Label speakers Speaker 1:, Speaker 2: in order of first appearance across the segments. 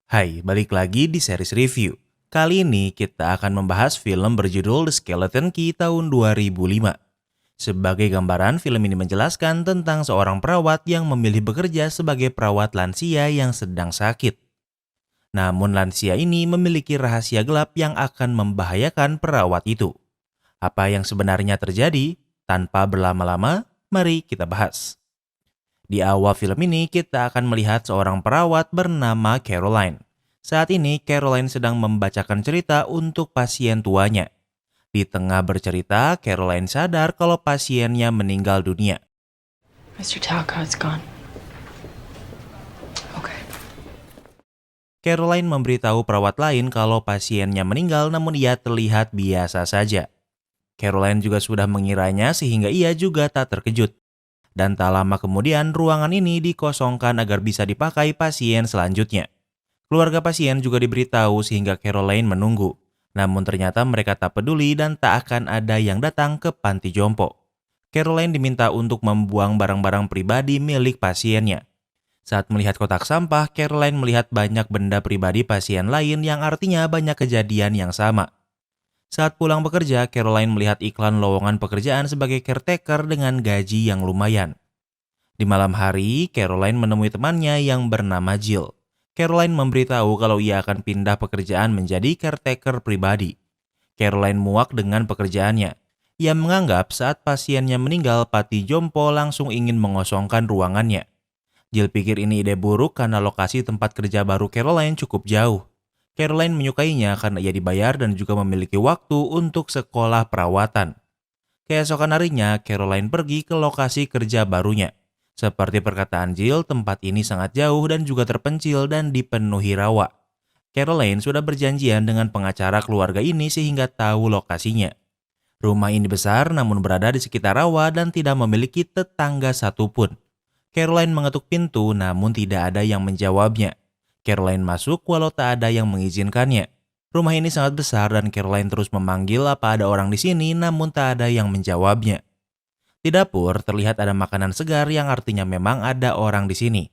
Speaker 1: Hai, balik lagi di series review. Kali ini kita akan membahas film berjudul The Skeleton Key tahun 2005. Sebagai gambaran, film ini menjelaskan tentang seorang perawat yang memilih bekerja sebagai perawat lansia yang sedang sakit. Namun lansia ini memiliki rahasia gelap yang akan membahayakan perawat itu. Apa yang sebenarnya terjadi? Tanpa berlama-lama, mari kita bahas. Di awal film ini kita akan melihat seorang perawat bernama Caroline. Saat ini Caroline sedang membacakan cerita untuk pasien tuanya. Di tengah bercerita, Caroline sadar kalau pasiennya meninggal dunia.
Speaker 2: Mr. Talcott's gone. Okay.
Speaker 1: Caroline memberitahu perawat lain kalau pasiennya meninggal namun ia terlihat biasa saja. Caroline juga sudah mengiranya sehingga ia juga tak terkejut. Dan tak lama kemudian ruangan ini dikosongkan agar bisa dipakai pasien selanjutnya. Keluarga pasien juga diberitahu sehingga Caroline menunggu. Namun ternyata mereka tak peduli dan tak akan ada yang datang ke panti jompo. Caroline diminta untuk membuang barang-barang pribadi milik pasiennya. Saat melihat kotak sampah, Caroline melihat banyak benda pribadi pasien lain yang artinya banyak kejadian yang sama. Saat pulang bekerja, Caroline melihat iklan lowongan pekerjaan sebagai caretaker dengan gaji yang lumayan. Di malam hari, Caroline menemui temannya yang bernama Jill. Caroline memberitahu kalau ia akan pindah pekerjaan menjadi caretaker pribadi. Caroline muak dengan pekerjaannya. Ia menganggap saat pasiennya meninggal, Pati Jompo langsung ingin mengosongkan ruangannya. Jill pikir ini ide buruk karena lokasi tempat kerja baru Caroline cukup jauh. Caroline menyukainya karena ia dibayar dan juga memiliki waktu untuk sekolah perawatan. Keesokan harinya, Caroline pergi ke lokasi kerja barunya. Seperti perkataan Jill, tempat ini sangat jauh dan juga terpencil dan dipenuhi rawa. Caroline sudah berjanjian dengan pengacara keluarga ini sehingga tahu lokasinya. Rumah ini besar namun berada di sekitar rawa dan tidak memiliki tetangga satupun. Caroline mengetuk pintu namun tidak ada yang menjawabnya. Caroline masuk walau tak ada yang mengizinkannya. Rumah ini sangat besar dan Caroline terus memanggil apa ada orang di sini namun tak ada yang menjawabnya. Di dapur terlihat ada makanan segar yang artinya memang ada orang di sini.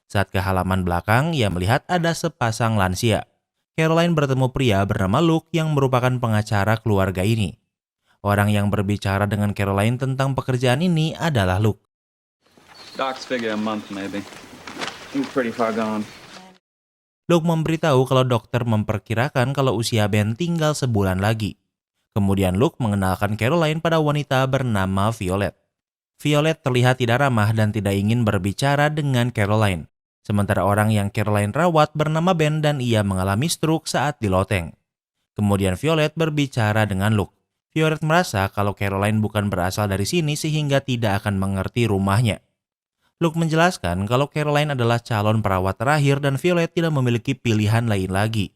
Speaker 1: Saat ke halaman belakang, ia melihat ada sepasang lansia. Caroline bertemu pria bernama Luke yang merupakan pengacara keluarga ini. Orang yang berbicara dengan Caroline tentang pekerjaan ini adalah Luke.
Speaker 3: Doc's figure a month maybe. He's pretty far gone.
Speaker 1: Luke memberitahu kalau dokter memperkirakan kalau usia Ben tinggal sebulan lagi. Kemudian Luke mengenalkan Caroline pada wanita bernama Violet. Violet terlihat tidak ramah dan tidak ingin berbicara dengan Caroline. Sementara orang yang Caroline rawat bernama Ben dan ia mengalami stroke saat di loteng. Kemudian Violet berbicara dengan Luke. Violet merasa kalau Caroline bukan berasal dari sini sehingga tidak akan mengerti rumahnya. Luke menjelaskan kalau Caroline adalah calon perawat terakhir dan Violet tidak memiliki pilihan lain lagi.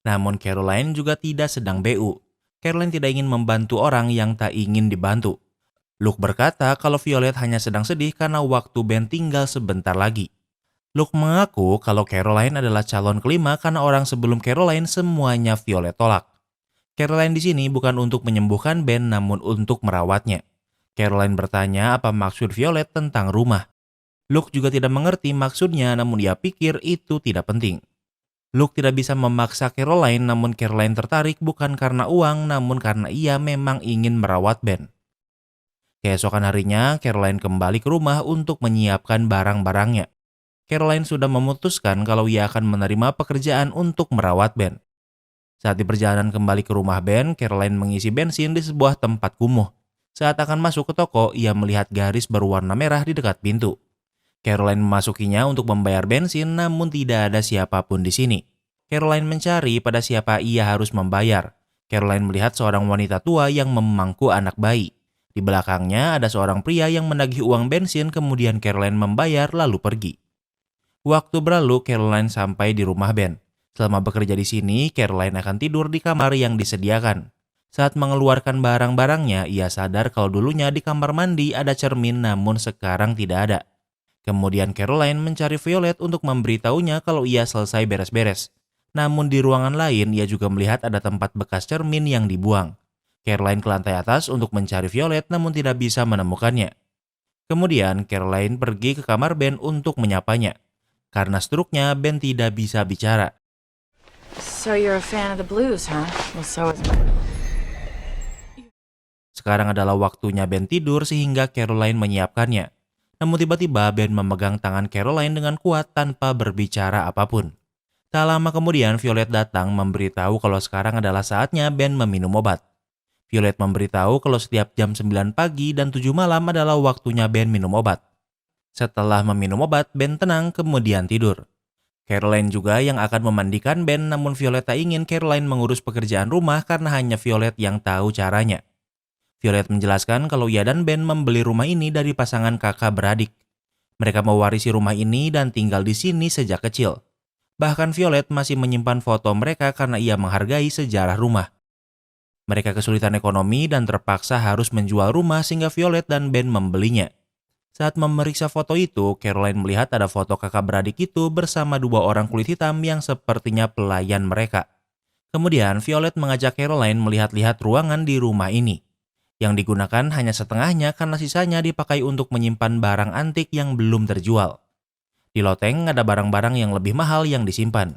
Speaker 1: Namun Caroline juga tidak sedang BU. Caroline tidak ingin membantu orang yang tak ingin dibantu. Luke berkata kalau Violet hanya sedang sedih karena waktu Ben tinggal sebentar lagi. Luke mengaku kalau Caroline adalah calon kelima karena orang sebelum Caroline semuanya Violet tolak. Caroline di sini bukan untuk menyembuhkan Ben namun untuk merawatnya. Caroline bertanya apa maksud Violet tentang rumah. Luke juga tidak mengerti maksudnya namun ia pikir itu tidak penting. Luke tidak bisa memaksa Caroline namun Caroline tertarik bukan karena uang namun karena ia memang ingin merawat Ben. Keesokan harinya Caroline kembali ke rumah untuk menyiapkan barang-barangnya. Caroline sudah memutuskan kalau ia akan menerima pekerjaan untuk merawat Ben. Saat di perjalanan kembali ke rumah Ben, Caroline mengisi bensin di sebuah tempat kumuh. Saat akan masuk ke toko, ia melihat garis berwarna merah di dekat pintu. Caroline memasukinya untuk membayar bensin namun tidak ada siapapun di sini. Caroline mencari pada siapa ia harus membayar. Caroline melihat seorang wanita tua yang memangku anak bayi. Di belakangnya ada seorang pria yang menagih uang bensin kemudian Caroline membayar lalu pergi. Waktu berlalu Caroline sampai di rumah Ben. Selama bekerja di sini, Caroline akan tidur di kamar yang disediakan. Saat mengeluarkan barang-barangnya, ia sadar kalau dulunya di kamar mandi ada cermin namun sekarang tidak ada. Kemudian Caroline mencari Violet untuk memberitahunya kalau ia selesai beres-beres. Namun di ruangan lain ia juga melihat ada tempat bekas cermin yang dibuang. Caroline ke lantai atas untuk mencari Violet namun tidak bisa menemukannya. Kemudian Caroline pergi ke kamar Ben untuk menyapanya. Karena struknya Ben tidak bisa bicara.
Speaker 2: So you're a fan of the blues, huh? Well, so is
Speaker 1: Sekarang adalah waktunya Ben tidur sehingga Caroline menyiapkannya. Namun tiba-tiba Ben memegang tangan Caroline dengan kuat tanpa berbicara apapun. Tak lama kemudian Violet datang memberitahu kalau sekarang adalah saatnya Ben meminum obat. Violet memberitahu kalau setiap jam 9 pagi dan 7 malam adalah waktunya Ben minum obat. Setelah meminum obat, Ben tenang kemudian tidur. Caroline juga yang akan memandikan Ben, namun Violet tak ingin Caroline mengurus pekerjaan rumah karena hanya Violet yang tahu caranya. Violet menjelaskan kalau ia dan Ben membeli rumah ini dari pasangan kakak beradik. Mereka mewarisi rumah ini dan tinggal di sini sejak kecil. Bahkan Violet masih menyimpan foto mereka karena ia menghargai sejarah rumah. Mereka kesulitan ekonomi dan terpaksa harus menjual rumah sehingga Violet dan Ben membelinya. Saat memeriksa foto itu, Caroline melihat ada foto kakak beradik itu bersama dua orang kulit hitam yang sepertinya pelayan mereka. Kemudian Violet mengajak Caroline melihat-lihat ruangan di rumah ini. Yang digunakan hanya setengahnya karena sisanya dipakai untuk menyimpan barang antik yang belum terjual. Di loteng ada barang-barang yang lebih mahal yang disimpan.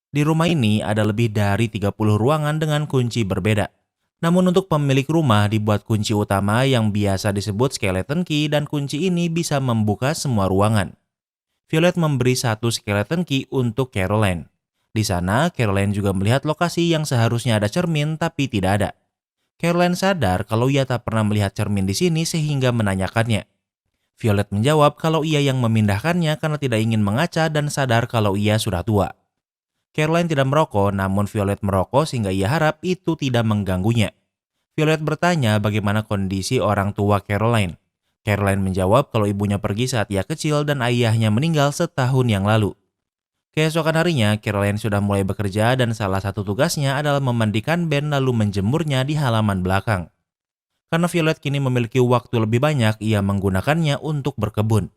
Speaker 1: Di rumah ini ada lebih dari 30 ruangan dengan kunci berbeda. Namun untuk pemilik rumah dibuat kunci utama yang biasa disebut skeleton key dan kunci ini bisa membuka semua ruangan. Violet memberi satu skeleton key untuk Caroline. Di sana Caroline juga melihat lokasi yang seharusnya ada cermin tapi tidak ada. Caroline sadar kalau ia tak pernah melihat cermin di sini sehingga menanyakannya. Violet menjawab kalau ia yang memindahkannya karena tidak ingin mengaca dan sadar kalau ia sudah tua. Caroline tidak merokok, namun Violet merokok sehingga ia harap itu tidak mengganggunya. Violet bertanya bagaimana kondisi orang tua Caroline. Caroline menjawab kalau ibunya pergi saat ia kecil dan ayahnya meninggal setahun yang lalu. Keesokan harinya, Caroline sudah mulai bekerja dan salah satu tugasnya adalah memandikan Ben lalu menjemurnya di halaman belakang. Karena Violet kini memiliki waktu lebih banyak, ia menggunakannya untuk berkebun.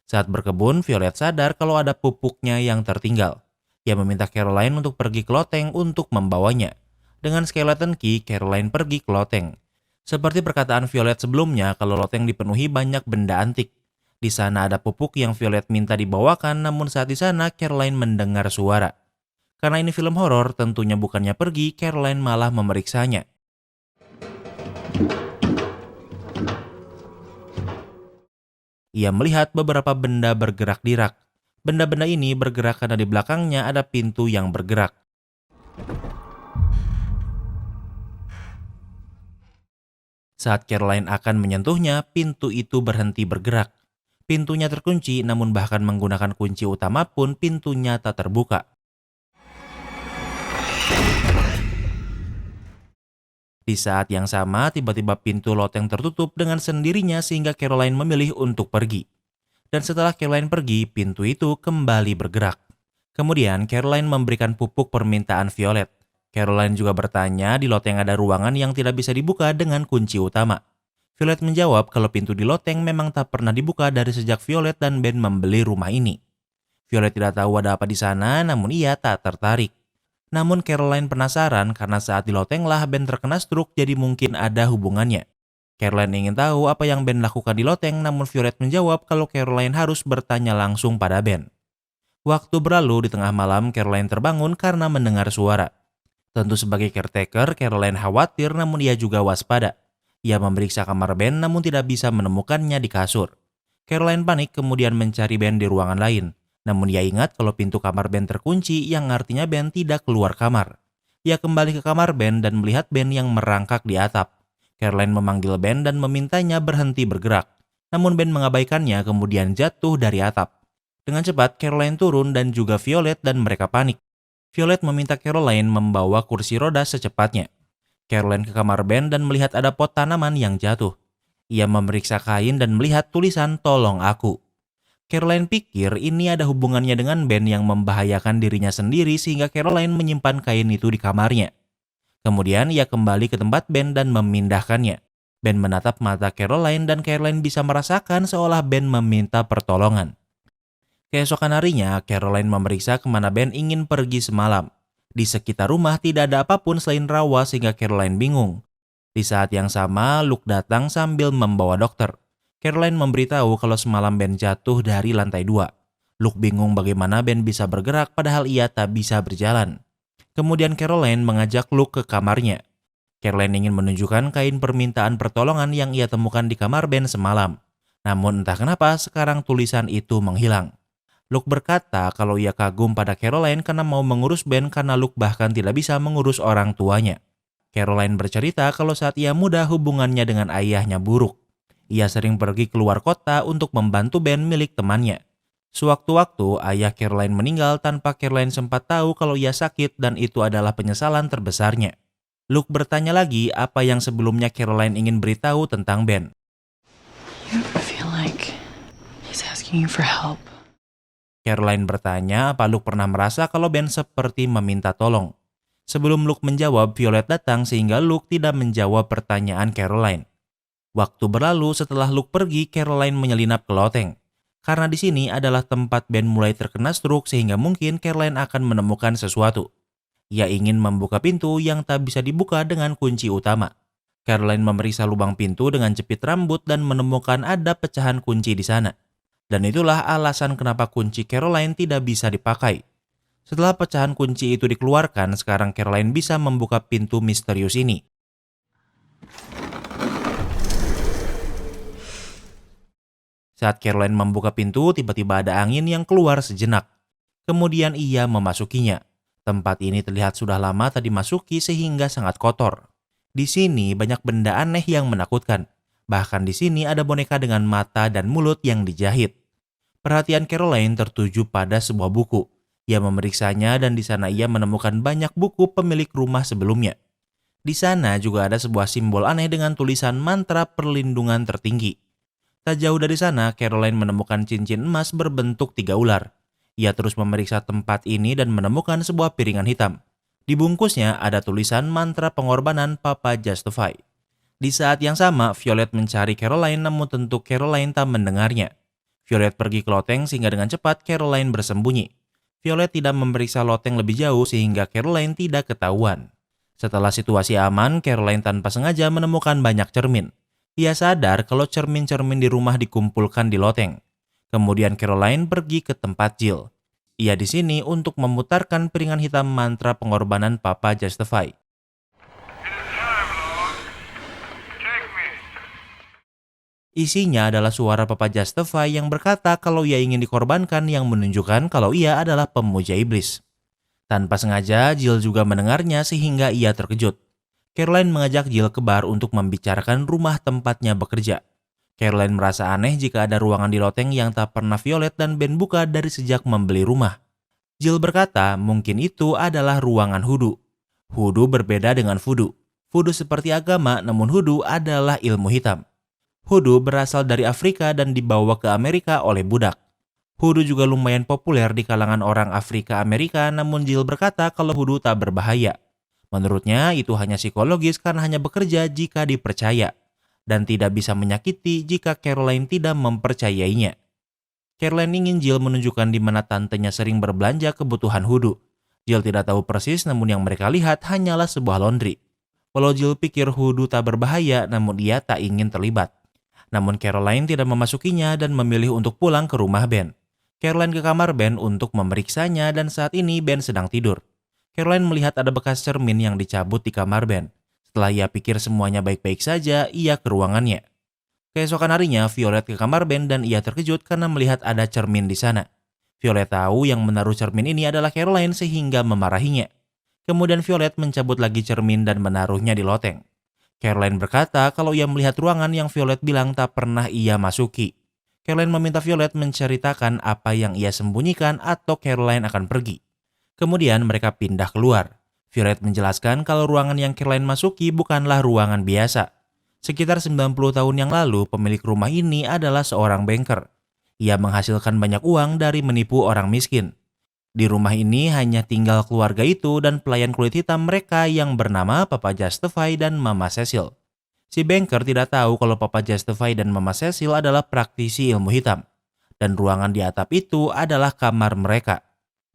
Speaker 1: Saat berkebun, Violet sadar kalau ada pupuknya yang tertinggal. Ia meminta Caroline untuk pergi ke loteng untuk membawanya. Dengan skeleton key, Caroline pergi ke loteng. Seperti perkataan Violet sebelumnya, kalau loteng dipenuhi banyak benda antik. Di sana ada pupuk yang Violet minta dibawakan, namun saat di sana Caroline mendengar suara. Karena ini film horor, tentunya bukannya pergi, Caroline malah memeriksanya. Ia melihat beberapa benda bergerak di rak. Benda-benda ini bergerak karena di belakangnya ada pintu yang bergerak. Saat Caroline akan menyentuhnya, pintu itu berhenti bergerak. Pintunya terkunci, namun bahkan menggunakan kunci utama pun pintunya tak terbuka. Di saat yang sama, tiba-tiba pintu loteng tertutup dengan sendirinya sehingga Caroline memilih untuk pergi. Dan setelah Caroline pergi, pintu itu kembali bergerak. Kemudian Caroline memberikan pupuk permintaan Violet. Caroline juga bertanya di loteng ada ruangan yang tidak bisa dibuka dengan kunci utama. Violet menjawab kalau pintu di loteng memang tak pernah dibuka dari sejak Violet dan Ben membeli rumah ini. Violet tidak tahu ada apa di sana, namun ia tak tertarik. Namun Caroline penasaran karena saat di lotenglah Ben terkena stroke, jadi mungkin ada hubungannya. Caroline ingin tahu apa yang Ben lakukan di loteng, namun Violet menjawab kalau Caroline harus bertanya langsung pada Ben. Waktu berlalu, di tengah malam Caroline terbangun karena mendengar suara. Tentu sebagai caretaker, Caroline khawatir namun ia juga waspada. Ia memeriksa kamar Ben namun tidak bisa menemukannya di kasur. Caroline panik kemudian mencari Ben di ruangan lain. Namun ia ingat kalau pintu kamar Ben terkunci yang artinya Ben tidak keluar kamar. Ia kembali ke kamar Ben dan melihat Ben yang merangkak di atap. Caroline memanggil Ben dan memintanya berhenti bergerak. Namun Ben mengabaikannya kemudian jatuh dari atap. Dengan cepat Caroline turun dan juga Violet dan mereka panik. Violet meminta Caroline membawa kursi roda secepatnya. Caroline ke kamar Ben dan melihat ada pot tanaman yang jatuh. Ia memeriksa kain dan melihat tulisan "Tolong aku". Caroline pikir ini ada hubungannya dengan Ben yang membahayakan dirinya sendiri sehingga Caroline menyimpan kain itu di kamarnya. Kemudian ia kembali ke tempat Ben dan memindahkannya. Ben menatap mata Caroline dan Caroline bisa merasakan seolah Ben meminta pertolongan. Keesokan harinya, Caroline memeriksa kemana Ben ingin pergi semalam. Di sekitar rumah tidak ada apapun selain rawa sehingga Caroline bingung. Di saat yang sama, Luke datang sambil membawa dokter. Caroline memberitahu kalau semalam Ben jatuh dari lantai 2. Luke bingung bagaimana Ben bisa bergerak padahal ia tak bisa berjalan. Kemudian Caroline mengajak Luke ke kamarnya. Caroline ingin menunjukkan kain permintaan pertolongan yang ia temukan di kamar Ben semalam. Namun entah kenapa sekarang tulisan itu menghilang. Luke berkata kalau ia kagum pada Caroline karena mau mengurus Ben karena Luke bahkan tidak bisa mengurus orang tuanya. Caroline bercerita kalau saat ia muda hubungannya dengan ayahnya buruk. Ia sering pergi keluar kota untuk membantu Ben milik temannya. Sewaktu-waktu ayah Caroline meninggal tanpa Caroline sempat tahu kalau ia sakit dan itu adalah penyesalan terbesarnya. Luke bertanya lagi apa yang sebelumnya Caroline ingin beritahu tentang Ben.
Speaker 2: You ever feel like he's asking you for help?
Speaker 1: Caroline bertanya apa Luke pernah merasa kalau Ben seperti meminta tolong. Sebelum Luke menjawab, Violet datang sehingga Luke tidak menjawab pertanyaan Caroline. Waktu berlalu setelah Luke pergi, Caroline menyelinap ke loteng. Karena di sini adalah tempat Ben mulai terkena stroke sehingga mungkin Caroline akan menemukan sesuatu. Ia ingin membuka pintu yang tak bisa dibuka dengan kunci utama. Caroline memeriksa lubang pintu dengan jepit rambut dan menemukan ada pecahan kunci di sana. Dan itulah alasan kenapa kunci Caroline tidak bisa dipakai. Setelah pecahan kunci itu dikeluarkan, sekarang Caroline bisa membuka pintu misterius ini. Saat Caroline membuka pintu, tiba-tiba ada angin yang keluar sejenak. Kemudian ia memasukinya. Tempat ini terlihat sudah lama tak dimasuki sehingga sangat kotor. Di sini banyak benda aneh yang menakutkan. Bahkan di sini ada boneka dengan mata dan mulut yang dijahit. Perhatian Caroline tertuju pada sebuah buku. Ia memeriksanya dan di sana ia menemukan banyak buku pemilik rumah sebelumnya. Di sana juga ada sebuah simbol aneh dengan tulisan mantra perlindungan tertinggi. Tak jauh dari sana, Caroline menemukan cincin emas berbentuk 3 ular. Ia terus memeriksa tempat ini dan menemukan sebuah piringan hitam. Di bungkusnya ada tulisan mantra pengorbanan Papa Justify. Di saat yang sama, Violet mencari Caroline namun tentu Caroline tak mendengarnya. Violet pergi ke loteng sehingga dengan cepat Caroline bersembunyi. Violet tidak memeriksa loteng lebih jauh sehingga Caroline tidak ketahuan. Setelah situasi aman, Caroline tanpa sengaja menemukan banyak cermin. Ia sadar kalau cermin-cermin di rumah dikumpulkan di loteng. Kemudian Caroline pergi ke tempat Jill. Ia di sini untuk memutarkan piringan hitam mantra pengorbanan Papa Justify. Isinya adalah suara Papa Justify yang berkata kalau ia ingin dikorbankan yang menunjukkan kalau ia adalah pemuja iblis. Tanpa sengaja, Jill juga mendengarnya sehingga ia terkejut. Caroline mengajak Jill ke bar untuk membicarakan rumah tempatnya bekerja. Caroline merasa aneh jika ada ruangan di loteng yang tak pernah Violet dan Ben buka dari sejak membeli rumah. Jill berkata mungkin itu adalah ruangan hudu. Hudu berbeda dengan voodoo. Voodoo seperti agama, namun hudu adalah ilmu hitam. Hudu berasal dari Afrika dan dibawa ke Amerika oleh budak. Hudu juga lumayan populer di kalangan orang Afrika Amerika, namun Jill berkata kalau hudu tak berbahaya. Menurutnya itu hanya psikologis karena hanya bekerja jika dipercaya. Dan tidak bisa menyakiti jika Caroline tidak mempercayainya. Caroline ingin Jill menunjukkan di mana tantenya sering berbelanja kebutuhan hudu. Jill tidak tahu persis namun yang mereka lihat hanyalah sebuah laundry. Walau Jill pikir hudu tak berbahaya namun dia tak ingin terlibat. Namun Caroline tidak memasukinya dan memilih untuk pulang ke rumah Ben. Caroline ke kamar Ben untuk memeriksanya dan saat ini Ben sedang tidur. Caroline melihat ada bekas cermin yang dicabut di kamar Ben. Setelah ia pikir semuanya baik-baik saja, ia ke ruangannya. Keesokan harinya, Violet ke kamar Ben dan ia terkejut karena melihat ada cermin di sana. Violet tahu yang menaruh cermin ini adalah Caroline sehingga memarahinya. Kemudian Violet mencabut lagi cermin dan menaruhnya di loteng. Caroline berkata kalau ia melihat ruangan yang Violet bilang tak pernah ia masuki. Caroline meminta Violet menceritakan apa yang ia sembunyikan atau Caroline akan pergi. Kemudian mereka pindah keluar. Violet menjelaskan kalau ruangan yang Caroline masuki bukanlah ruangan biasa. Sekitar 90 tahun yang lalu, pemilik rumah ini adalah seorang banker. Ia menghasilkan banyak uang dari menipu orang miskin. Di rumah ini hanya tinggal keluarga itu dan pelayan kulit hitam mereka yang bernama Papa Justify dan Mama Cecil. Si banker tidak tahu kalau Papa Justify dan Mama Cecil adalah praktisi ilmu hitam. Dan ruangan di atap itu adalah kamar mereka.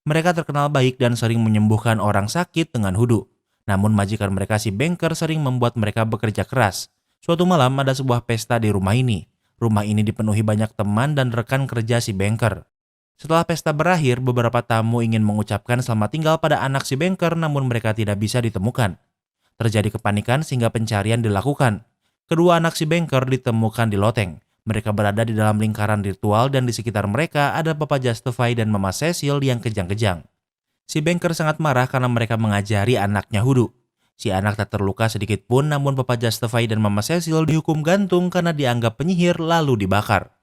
Speaker 1: Mereka terkenal baik dan sering menyembuhkan orang sakit dengan hudu. Namun majikan mereka si banker sering membuat mereka bekerja keras. Suatu malam ada sebuah pesta di rumah ini. Rumah ini dipenuhi banyak teman dan rekan kerja si banker. Setelah pesta berakhir, beberapa tamu ingin mengucapkan selamat tinggal pada anak si banker namun mereka tidak bisa ditemukan. Terjadi kepanikan sehingga pencarian dilakukan. Kedua anak si banker ditemukan di loteng. Mereka berada di dalam lingkaran ritual dan di sekitar mereka ada Papa Justify dan Mama Cecil yang kejang-kejang. Si banker sangat marah karena mereka mengajari anaknya hudu. Si anak tak terluka sedikit pun namun Papa Justify dan Mama Cecil dihukum gantung karena dianggap penyihir lalu dibakar.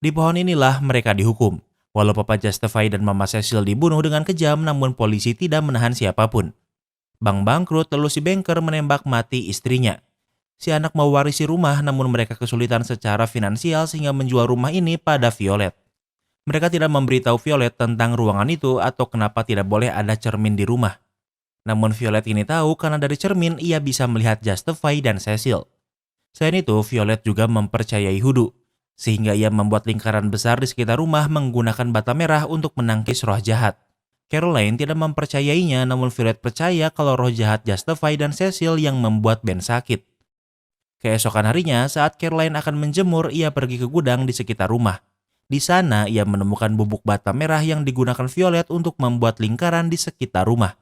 Speaker 1: Di pohon inilah mereka dihukum. Walau Papa Justify dan Mama Cecil dibunuh dengan kejam namun polisi tidak menahan siapapun. Bank bangkrut lalu si banker menembak mati istrinya. Si anak mewarisi rumah namun mereka kesulitan secara finansial sehingga menjual rumah ini pada Violet. Mereka tidak memberitahu Violet tentang ruangan itu atau kenapa tidak boleh ada cermin di rumah. Namun Violet ini tahu karena dari cermin ia bisa melihat Justify dan Cecil. Selain itu, Violet juga mempercayai Hudu, sehingga ia membuat lingkaran besar di sekitar rumah menggunakan bata merah untuk menangkis roh jahat. Caroline tidak mempercayainya namun Violet percaya kalau roh jahat Justify dan Cecil yang membuat Ben sakit. Keesokan harinya, saat Caroline akan menjemur, ia pergi ke gudang di sekitar rumah. Di sana, ia menemukan bubuk bata merah yang digunakan Violet untuk membuat lingkaran di sekitar rumah.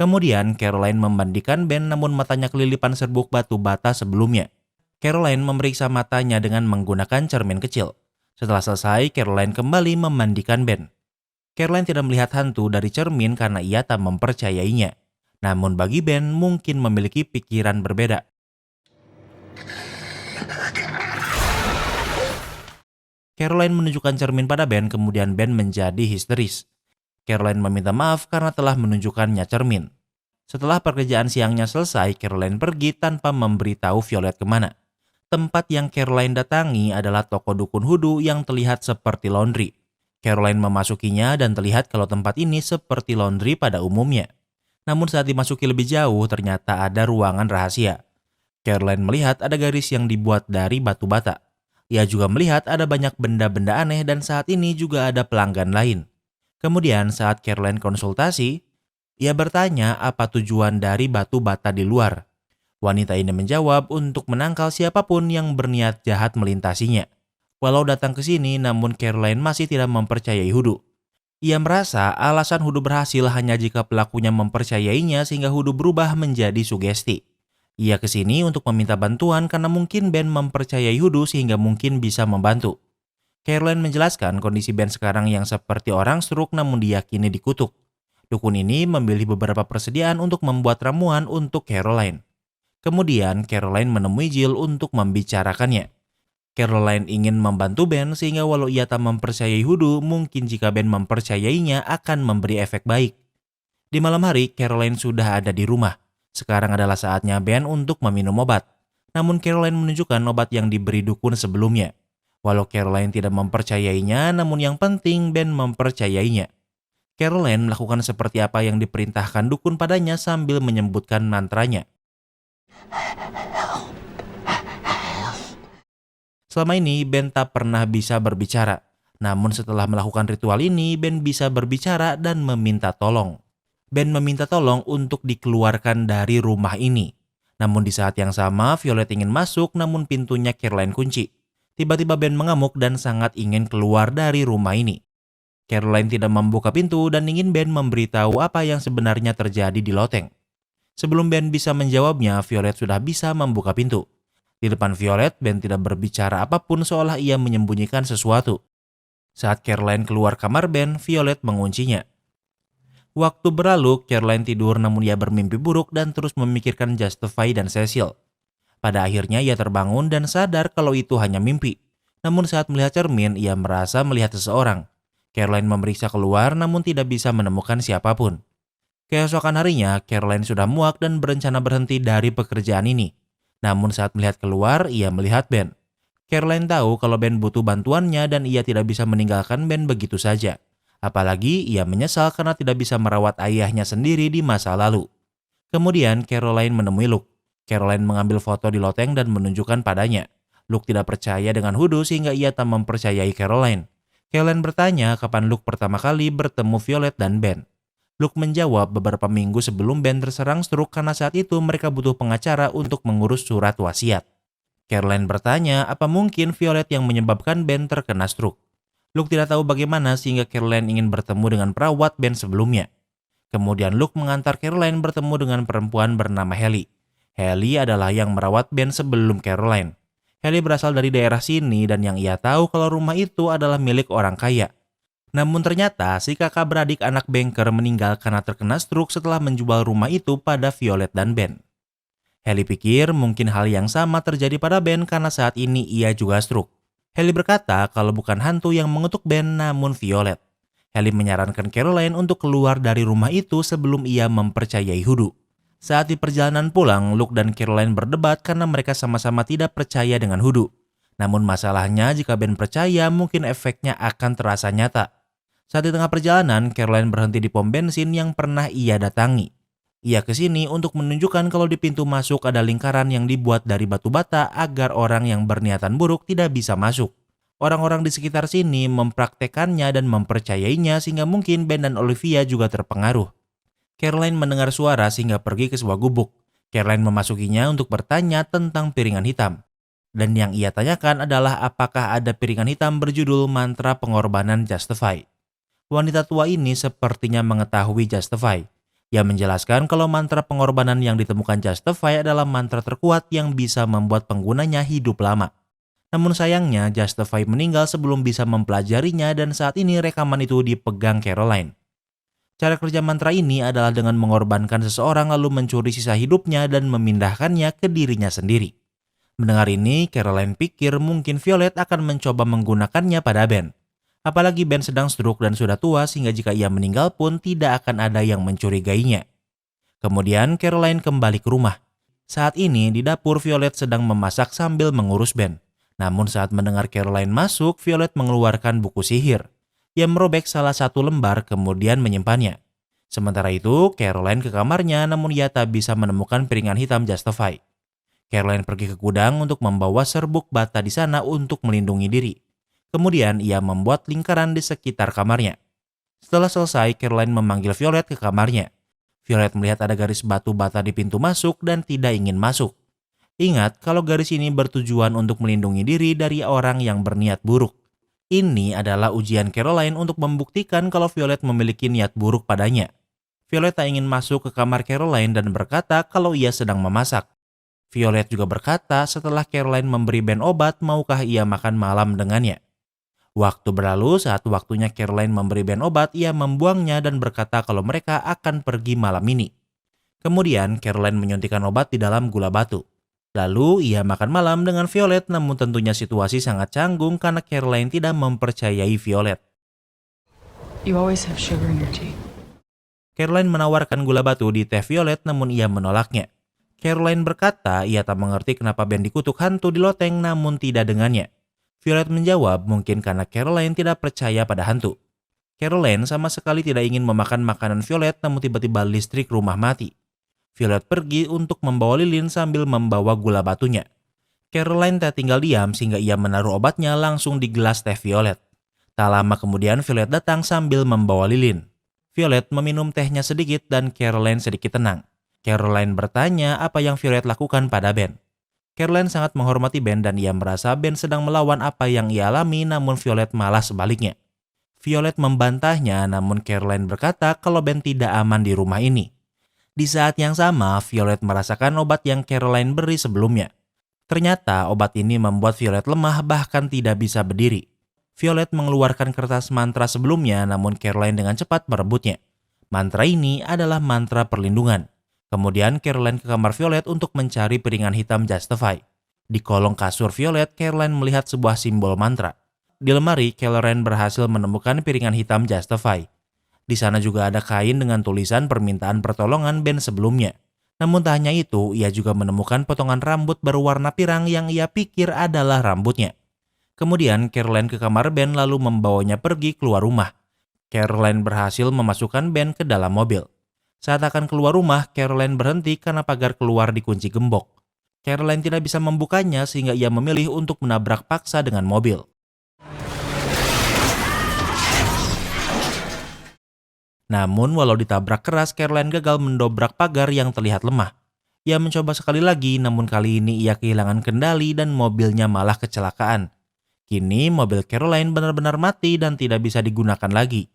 Speaker 1: Kemudian, Caroline memandikan Ben namun matanya kelilipan serbuk batu bata sebelumnya. Caroline memeriksa matanya dengan menggunakan cermin kecil. Setelah selesai, Caroline kembali memandikan Ben. Caroline tidak melihat hantu dari cermin karena ia tak mempercayainya. Namun bagi Ben mungkin memiliki pikiran berbeda. Caroline menunjukkan cermin pada Ben, kemudian Ben menjadi histeris. Caroline meminta maaf karena telah menunjukkannya cermin. Setelah pekerjaan siangnya selesai, Caroline pergi tanpa memberitahu Violet kemana. Tempat yang Caroline datangi adalah toko dukun hudu yang terlihat seperti laundry. Caroline memasukinya dan terlihat kalau tempat ini seperti laundry pada umumnya. Namun saat dimasuki lebih jauh, ternyata ada ruangan rahasia. Caroline melihat ada garis yang dibuat dari batu bata. Ia juga melihat ada banyak benda-benda aneh dan saat ini juga ada pelanggan lain. Kemudian saat Caroline konsultasi, ia bertanya apa tujuan dari batu bata di luar. Wanita ini menjawab untuk menangkal siapapun yang berniat jahat melintasinya. Walau datang ke sini, namun Caroline masih tidak mempercayai Hudu. Ia merasa alasan Hudu berhasil hanya jika pelakunya mempercayainya sehingga Hudu berubah menjadi sugesti. Ia ke sini untuk meminta bantuan karena mungkin Ben mempercayai Hudu sehingga mungkin bisa membantu. Caroline menjelaskan kondisi Ben sekarang yang seperti orang stroke namun diyakini dikutuk. Dukun ini memilih beberapa persediaan untuk membuat ramuan untuk Caroline. Kemudian Caroline menemui Jill untuk membicarakannya. Caroline ingin membantu Ben sehingga walau ia tak mempercayai Hudu, mungkin jika Ben mempercayainya akan memberi efek baik. Di malam hari, Caroline sudah ada di rumah. Sekarang adalah saatnya Ben untuk meminum obat. Namun Caroline menunjukkan obat yang diberi dukun sebelumnya. Walau Caroline tidak mempercayainya, namun yang penting Ben mempercayainya. Caroline melakukan seperti apa yang diperintahkan dukun padanya sambil menyebutkan mantranya. Selama ini, Ben tak pernah bisa berbicara. Namun setelah melakukan ritual ini, Ben bisa berbicara dan meminta tolong. Ben meminta tolong untuk dikeluarkan dari rumah ini. Namun di saat yang sama, Violet ingin masuk namun pintunya Caroline kunci. Tiba-tiba Ben mengamuk dan sangat ingin keluar dari rumah ini. Caroline tidak membuka pintu dan ingin Ben memberitahu apa yang sebenarnya terjadi di loteng. Sebelum Ben bisa menjawabnya, Violet sudah bisa membuka pintu. Di depan Violet, Ben tidak berbicara apapun seolah ia menyembunyikan sesuatu. Saat Caroline keluar kamar Ben, Violet menguncinya. Waktu berlalu, Caroline tidur namun ia bermimpi buruk dan terus memikirkan Justify dan Cecil. Pada akhirnya ia terbangun dan sadar kalau itu hanya mimpi. Namun saat melihat cermin, ia merasa melihat seseorang. Caroline memeriksa keluar namun tidak bisa menemukan siapapun. Keesokan harinya, Caroline sudah muak dan berencana berhenti dari pekerjaan ini. Namun saat melihat keluar, ia melihat Ben. Caroline tahu kalau Ben butuh bantuannya dan ia tidak bisa meninggalkan Ben begitu saja. Apalagi ia menyesal karena tidak bisa merawat ayahnya sendiri di masa lalu. Kemudian Caroline menemui Luke. Caroline mengambil foto di loteng dan menunjukkan padanya. Luke tidak percaya dengan Hudu sehingga ia tak mempercayai Caroline. Caroline bertanya kapan Luke pertama kali bertemu Violet dan Ben. Luke menjawab beberapa minggu sebelum Ben terserang stroke karena saat itu mereka butuh pengacara untuk mengurus surat wasiat. Caroline bertanya apa mungkin Violet yang menyebabkan Ben terkena stroke. Luke tidak tahu bagaimana sehingga Caroline ingin bertemu dengan perawat band sebelumnya. Kemudian Luke mengantar Caroline bertemu dengan perempuan bernama Haley. Haley adalah yang merawat Ben sebelum Caroline. Haley berasal dari daerah sini dan yang ia tahu kalau rumah itu adalah milik orang kaya. Namun ternyata si kakak beradik anak banker meninggal karena terkena stroke setelah menjual rumah itu pada Violet dan Ben. Haley pikir mungkin hal yang sama terjadi pada Ben karena saat ini ia juga stroke. Haley berkata kalau bukan hantu yang mengutuk Ben namun Violet. Haley menyarankan Caroline untuk keluar dari rumah itu sebelum ia mempercayai hoodoo. Saat di perjalanan pulang, Luke dan Caroline berdebat karena mereka sama-sama tidak percaya dengan hoodoo. Namun masalahnya jika Ben percaya mungkin efeknya akan terasa nyata. Saat di tengah perjalanan, Caroline berhenti di pom bensin yang pernah ia datangi. Ia kesini untuk menunjukkan kalau di pintu masuk ada lingkaran yang dibuat dari batu bata agar orang yang berniatan buruk tidak bisa masuk. Orang-orang di sekitar sini mempraktekannya dan mempercayainya sehingga mungkin Ben dan Olivia juga terpengaruh. Caroline mendengar suara sehingga pergi ke sebuah gubuk. Caroline memasukinya untuk bertanya tentang piringan hitam. Dan yang ia tanyakan adalah apakah ada piringan hitam berjudul Mantra Pengorbanan Justify. Wanita tua ini sepertinya mengetahui Justify. Ia menjelaskan kalau mantra pengorbanan yang ditemukan Justify adalah mantra terkuat yang bisa membuat penggunanya hidup lama. Namun sayangnya Justify meninggal sebelum bisa mempelajarinya dan saat ini rekaman itu dipegang Caroline. Cara kerja mantra ini adalah dengan mengorbankan seseorang lalu mencuri sisa hidupnya dan memindahkannya ke dirinya sendiri. Mendengar ini, Caroline pikir mungkin Violet akan mencoba menggunakannya pada Ben. Apalagi Ben sedang stroke dan sudah tua sehingga jika ia meninggal pun tidak akan ada yang mencurigainya. Kemudian Caroline kembali ke rumah. Saat ini di dapur Violet sedang memasak sambil mengurus Ben. Namun saat mendengar Caroline masuk, Violet mengeluarkan buku sihir. Ia merobek salah satu lembar kemudian menyimpannya. Sementara itu, Caroline ke kamarnya namun ia tak bisa menemukan piringan hitam Justify. Caroline pergi ke gudang untuk membawa serbuk bata di sana untuk melindungi diri. Kemudian ia membuat lingkaran di sekitar kamarnya. Setelah selesai, Caroline memanggil Violet ke kamarnya. Violet melihat ada garis batu bata di pintu masuk dan tidak ingin masuk. Ingat kalau garis ini bertujuan untuk melindungi diri dari orang yang berniat buruk. Ini adalah ujian Caroline untuk membuktikan kalau Violet memiliki niat buruk padanya. Violet tak ingin masuk ke kamar Caroline dan berkata kalau ia sedang memasak. Violet juga berkata setelah Caroline memberi Ben obat, maukah ia makan malam dengannya. Waktu berlalu, saat waktunya Caroline memberi Ben obat, ia membuangnya dan berkata kalau mereka akan pergi malam ini. Kemudian Caroline menyuntikkan obat di dalam gula batu. Lalu ia makan malam dengan Violet, namun tentunya situasi sangat canggung karena Caroline tidak mempercayai Violet.
Speaker 2: You always have sugar in your tea.
Speaker 1: Caroline menawarkan gula batu di teh Violet namun ia menolaknya. Caroline berkata ia tak mengerti kenapa Ben dikutuk hantu di loteng namun tidak dengannya. Violet menjawab mungkin karena Caroline tidak percaya pada hantu. Caroline sama sekali tidak ingin memakan makanan Violet namun tiba-tiba listrik rumah mati. Violet pergi untuk membawa lilin sambil membawa gula batunya. Caroline tak tinggal diam sehingga ia menaruh obatnya langsung di gelas teh Violet. Tak lama kemudian Violet datang sambil membawa lilin. Violet meminum tehnya sedikit dan Caroline sedikit tenang. Caroline bertanya apa yang Violet lakukan pada Ben. Caroline sangat menghormati Ben dan ia merasa Ben sedang melawan apa yang ia alami namun Violet malah sebaliknya. Violet membantahnya namun Caroline berkata kalau Ben tidak aman di rumah ini. Di saat yang sama, Violet merasakan obat yang Caroline beri sebelumnya. Ternyata obat ini membuat Violet lemah bahkan tidak bisa berdiri. Violet mengeluarkan kertas mantra sebelumnya namun Caroline dengan cepat merebutnya. Mantra ini adalah mantra perlindungan. Kemudian Caroline ke kamar Violet untuk mencari piringan hitam Justify. Di kolong kasur Violet, Caroline melihat sebuah simbol mantra. Di lemari, Caroline berhasil menemukan piringan hitam Justify. Di sana juga ada kain dengan tulisan permintaan pertolongan Ben sebelumnya. Namun tak hanya itu, ia juga menemukan potongan rambut berwarna pirang yang ia pikir adalah rambutnya. Kemudian Caroline ke kamar Ben lalu membawanya pergi keluar rumah. Caroline berhasil memasukkan Ben ke dalam mobil. Saat akan keluar rumah, Caroline berhenti karena pagar keluar dikunci gembok. Caroline tidak bisa membukanya sehingga ia memilih untuk menabrak paksa dengan mobil. Namun walau ditabrak keras, Caroline gagal mendobrak pagar yang terlihat lemah. Ia mencoba sekali lagi namun kali ini ia kehilangan kendali dan mobilnya malah kecelakaan. Kini mobil Caroline benar-benar mati dan tidak bisa digunakan lagi.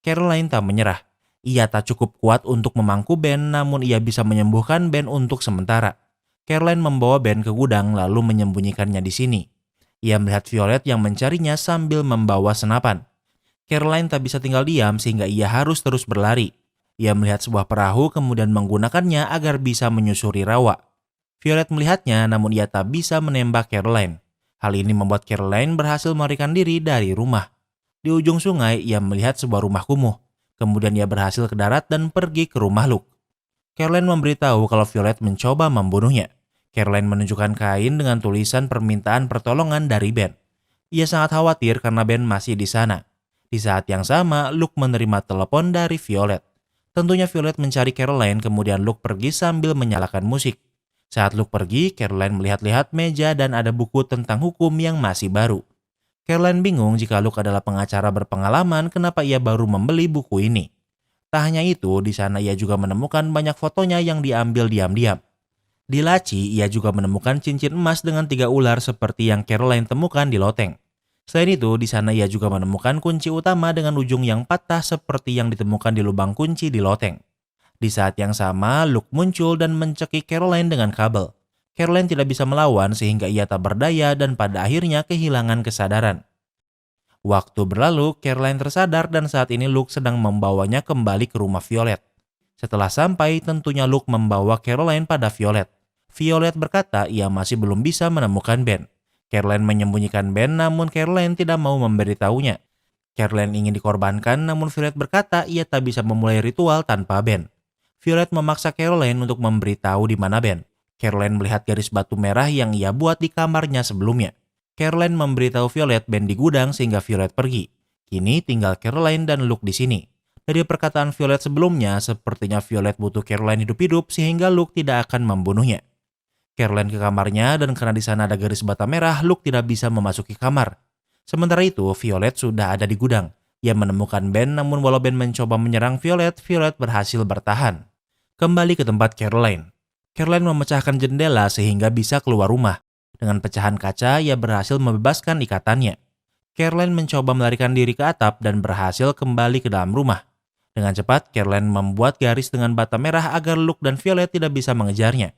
Speaker 1: Caroline tak menyerah. Ia tak cukup kuat untuk memangku Ben, namun ia bisa menyembuhkan Ben untuk sementara. Caroline membawa Ben ke gudang lalu menyembunyikannya di sini. Ia melihat Violet yang mencarinya sambil membawa senapan. Caroline tak bisa tinggal diam sehingga ia harus terus berlari. Ia melihat sebuah perahu kemudian menggunakannya agar bisa menyusuri rawa. Violet melihatnya namun ia tak bisa menembak Caroline. Hal ini membuat Caroline berhasil melarikan diri dari rumah. Di ujung sungai ia melihat sebuah rumah kumuh. Kemudian ia berhasil ke darat dan pergi ke rumah Luke. Caroline memberitahu kalau Violet mencoba membunuhnya. Caroline menunjukkan kain dengan tulisan permintaan pertolongan dari Ben. Ia sangat khawatir karena Ben masih di sana. Di saat yang sama, Luke menerima telepon dari Violet. Tentunya Violet mencari Caroline, kemudian Luke pergi sambil menyalakan musik. Saat Luke pergi, Caroline melihat-lihat meja dan ada buku tentang hukum yang masih baru. Caroline bingung jika Luke adalah pengacara berpengalaman, kenapa ia baru membeli buku ini. Tak hanya itu, di sana ia juga menemukan banyak fotonya yang diambil diam-diam. Di laci, ia juga menemukan cincin emas dengan 3 ular seperti yang Caroline temukan di loteng. Selain itu, di sana ia juga menemukan kunci utama dengan ujung yang patah seperti yang ditemukan di lubang kunci di loteng. Di saat yang sama, Luke muncul dan mencekik Caroline dengan kabel. Caroline tidak bisa melawan sehingga ia tak berdaya dan pada akhirnya kehilangan kesadaran. Waktu berlalu, Caroline tersadar dan saat ini Luke sedang membawanya kembali ke rumah Violet. Setelah sampai, tentunya Luke membawa Caroline pada Violet. Violet berkata ia masih belum bisa menemukan Ben. Caroline menyembunyikan Ben namun Caroline tidak mau memberitahunya. Caroline ingin dikorbankan namun Violet berkata ia tak bisa memulai ritual tanpa Ben. Violet memaksa Caroline untuk memberitahu di mana Ben. Caroline melihat garis batu merah yang ia buat di kamarnya sebelumnya. Caroline memberitahu Violet Ben di gudang sehingga Violet pergi. Kini tinggal Caroline dan Luke di sini. Dari perkataan Violet sebelumnya, sepertinya Violet butuh Caroline hidup-hidup sehingga Luke tidak akan membunuhnya. Caroline ke kamarnya dan karena di sana ada garis bata merah, Luke tidak bisa memasuki kamar. Sementara itu, Violet sudah ada di gudang. Ia menemukan Ben, namun walau Ben mencoba menyerang Violet, Violet berhasil bertahan. Kembali ke tempat Caroline. Caroline memecahkan jendela sehingga bisa keluar rumah. Dengan pecahan kaca, ia berhasil membebaskan ikatannya. Caroline mencoba melarikan diri ke atap dan berhasil kembali ke dalam rumah. Dengan cepat, Caroline membuat garis dengan bata merah agar Luke dan Violet tidak bisa mengejarnya.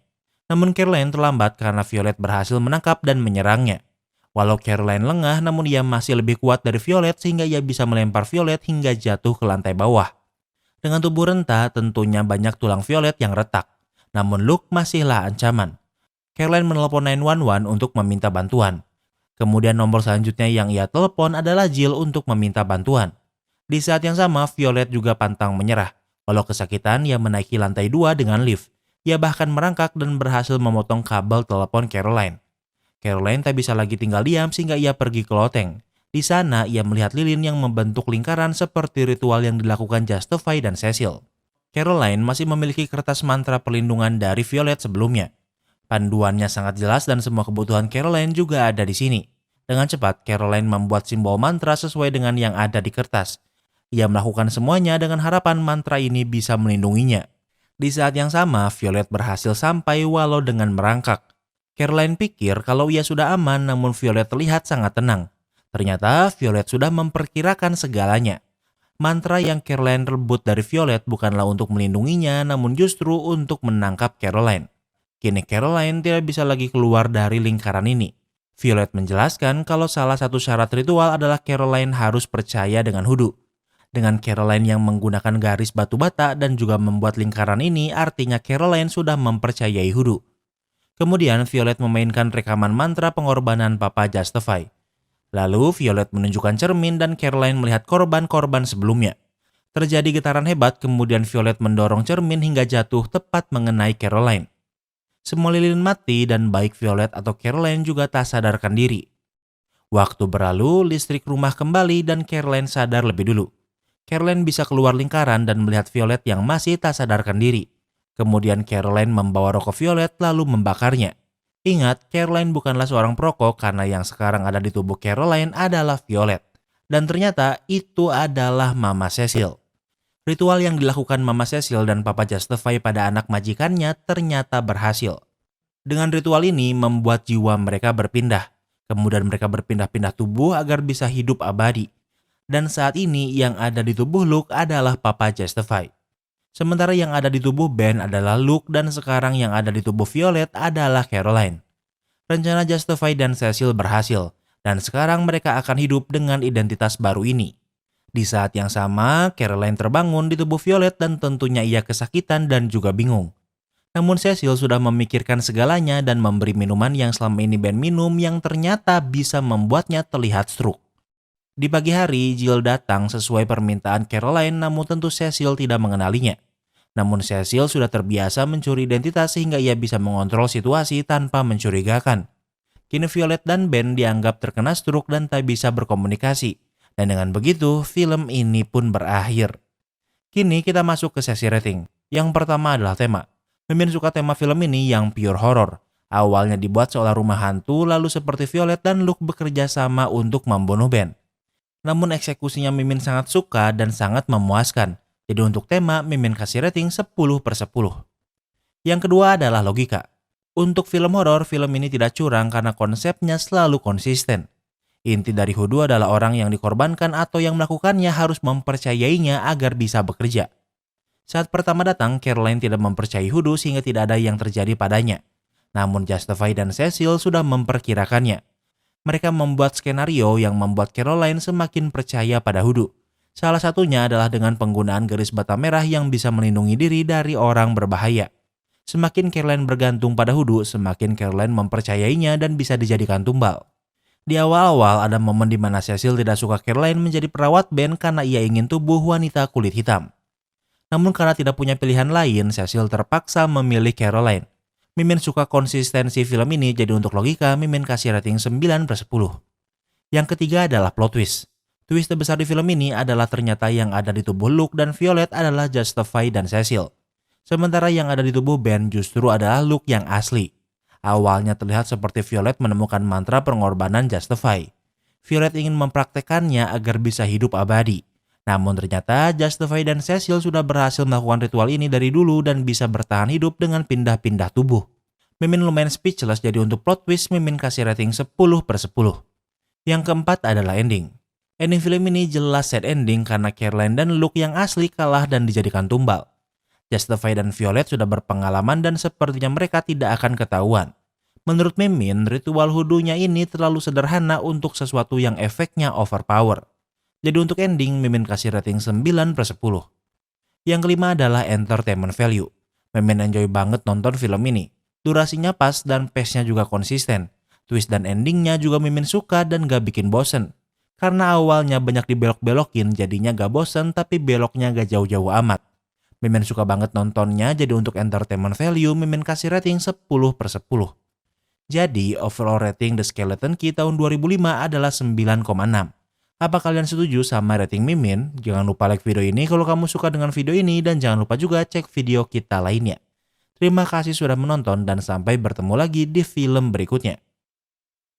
Speaker 1: Namun Caroline terlambat karena Violet berhasil menangkap dan menyerangnya. Walau Caroline lengah, namun ia masih lebih kuat dari Violet sehingga ia bisa melempar Violet hingga jatuh ke lantai bawah. Dengan tubuh renta, tentunya banyak tulang Violet yang retak. Namun Luke masihlah ancaman. Caroline menelpon 911 untuk meminta bantuan. Kemudian nomor selanjutnya yang ia telepon adalah Jill untuk meminta bantuan. Di saat yang sama, Violet juga pantang menyerah. Walau kesakitan, ia menaiki lantai 2 dengan lift. Ia bahkan merangkak dan berhasil memotong kabel telepon Caroline. Caroline tak bisa lagi tinggal diam sehingga ia pergi ke loteng. Di sana, ia melihat lilin yang membentuk lingkaran seperti ritual yang dilakukan Justify dan Cecil. Caroline masih memiliki kertas mantra perlindungan dari Violet sebelumnya. Panduannya sangat jelas dan semua kebutuhan Caroline juga ada di sini. Dengan cepat, Caroline membuat simbol mantra sesuai dengan yang ada di kertas. Ia melakukan semuanya dengan harapan mantra ini bisa melindunginya. Di saat yang sama, Violet berhasil sampai walau dengan merangkak. Caroline pikir kalau ia sudah aman, namun Violet terlihat sangat tenang. Ternyata Violet sudah memperkirakan segalanya. Mantra yang Caroline rebut dari Violet bukanlah untuk melindunginya, namun justru untuk menangkap Caroline. Kini Caroline tidak bisa lagi keluar dari lingkaran ini. Violet menjelaskan kalau salah satu syarat ritual adalah Caroline harus percaya dengan Hoodoo. Dengan Caroline yang menggunakan garis batu bata dan juga membuat lingkaran ini, artinya Caroline sudah mempercayai Hoodoo. Kemudian Violet memainkan rekaman mantra pengorbanan Papa Justify. Lalu Violet menunjukkan cermin dan Caroline melihat korban-korban sebelumnya. Terjadi getaran hebat, kemudian Violet mendorong cermin hingga jatuh tepat mengenai Caroline. Semua lilin mati dan baik Violet atau Caroline juga tak sadarkan diri. Waktu berlalu, listrik rumah kembali dan Caroline sadar lebih dulu. Caroline bisa keluar lingkaran dan melihat Violet yang masih tak sadarkan diri. Kemudian Caroline membawa rokok Violet lalu membakarnya. Ingat, Caroline bukanlah seorang perokok karena yang sekarang ada di tubuh Caroline adalah Violet. Dan ternyata itu adalah Mama Cecil. Ritual yang dilakukan Mama Cecil dan Papa Justify pada anak majikannya ternyata berhasil. Dengan ritual ini membuat jiwa mereka berpindah. Kemudian mereka berpindah-pindah tubuh agar bisa hidup abadi. Dan saat ini yang ada di tubuh Luke adalah Papa Justify. Sementara yang ada di tubuh Ben adalah Luke dan sekarang yang ada di tubuh Violet adalah Caroline. Rencana Justify dan Cecil berhasil dan sekarang mereka akan hidup dengan identitas baru ini. Di saat yang sama, Caroline terbangun di tubuh Violet dan tentunya ia kesakitan dan juga bingung. Namun Cecil sudah memikirkan segalanya dan memberi minuman yang selama ini Ben minum yang ternyata bisa membuatnya terlihat stroke. Di pagi hari, Jill datang sesuai permintaan Caroline namun tentu Cecil tidak mengenalinya. Namun Cecil sudah terbiasa mencuri identitas sehingga ia bisa mengontrol situasi tanpa mencurigakan. Kini Violet dan Ben dianggap terkena stroke dan tak bisa berkomunikasi. Dan dengan begitu, film ini pun berakhir. Kini kita masuk ke sesi rating. Yang pertama adalah tema. Mimin suka tema film ini yang pure horror. Awalnya dibuat seolah rumah hantu, lalu seperti Violet dan Luke bekerja sama untuk membunuh Ben. Namun eksekusinya Mimin sangat suka dan sangat memuaskan. Jadi untuk tema, Mimin kasih rating 10/10. Yang kedua adalah logika. Untuk film horor, film ini tidak curang karena konsepnya selalu konsisten. Inti dari Hoodoo adalah orang yang dikorbankan atau yang melakukannya harus mempercayainya agar bisa bekerja. Saat pertama datang, Caroline tidak mempercayai Hoodoo sehingga tidak ada yang terjadi padanya. Namun Justify dan Cecil sudah memperkirakannya. Mereka membuat skenario yang membuat Caroline semakin percaya pada Hoodoo. Salah satunya adalah dengan penggunaan garis bata merah yang bisa melindungi diri dari orang berbahaya. Semakin Caroline bergantung pada Hoodoo, semakin Caroline mempercayainya dan bisa dijadikan tumbal. Di awal-awal ada momen di mana Cecil tidak suka Caroline menjadi perawat Ben karena ia ingin tubuh wanita kulit hitam. Namun karena tidak punya pilihan lain, Cecil terpaksa memilih Caroline. Mimin suka konsistensi film ini, jadi untuk logika Mimin kasih rating 9/10. Yang ketiga adalah plot twist. Twist terbesar di film ini adalah ternyata yang ada di tubuh Luke dan Violet adalah Justify dan Cecil. Sementara yang ada di tubuh Ben justru adalah Luke yang asli. Awalnya terlihat seperti Violet menemukan mantra pengorbanan Justify. Violet ingin mempraktekannya agar bisa hidup abadi. Namun ternyata Justify dan Cecil sudah berhasil melakukan ritual ini dari dulu dan bisa bertahan hidup dengan pindah-pindah tubuh. Mimin lumayan speechless, jadi untuk plot twist Mimin kasih rating 10/10. Yang keempat adalah ending. Ending film ini jelas sad ending karena Caroline dan Luke yang asli kalah dan dijadikan tumbal. Justify dan Violet sudah berpengalaman dan sepertinya mereka tidak akan ketahuan. Menurut Mimin, ritual Hoodoo-nya ini terlalu sederhana untuk sesuatu yang efeknya overpower. Jadi untuk ending, Mimin kasih rating 9/10. Yang kelima adalah entertainment value. Mimin enjoy banget nonton film ini. Durasinya pas dan pace-nya juga konsisten. Twist dan endingnya juga Mimin suka dan gak bikin bosen. Karena awalnya banyak dibelok-belokin, jadinya gak bosen tapi beloknya gak jauh-jauh amat. Mimin suka banget nontonnya, jadi untuk entertainment value Mimin kasih rating 10/10. Jadi overall rating The Skeleton Key tahun 2005 adalah 9,6. Apa kalian setuju sama rating Mimin? Jangan lupa like video ini kalau kamu suka dengan video ini dan jangan lupa juga cek video kita lainnya. Terima kasih sudah menonton dan sampai bertemu lagi di film berikutnya.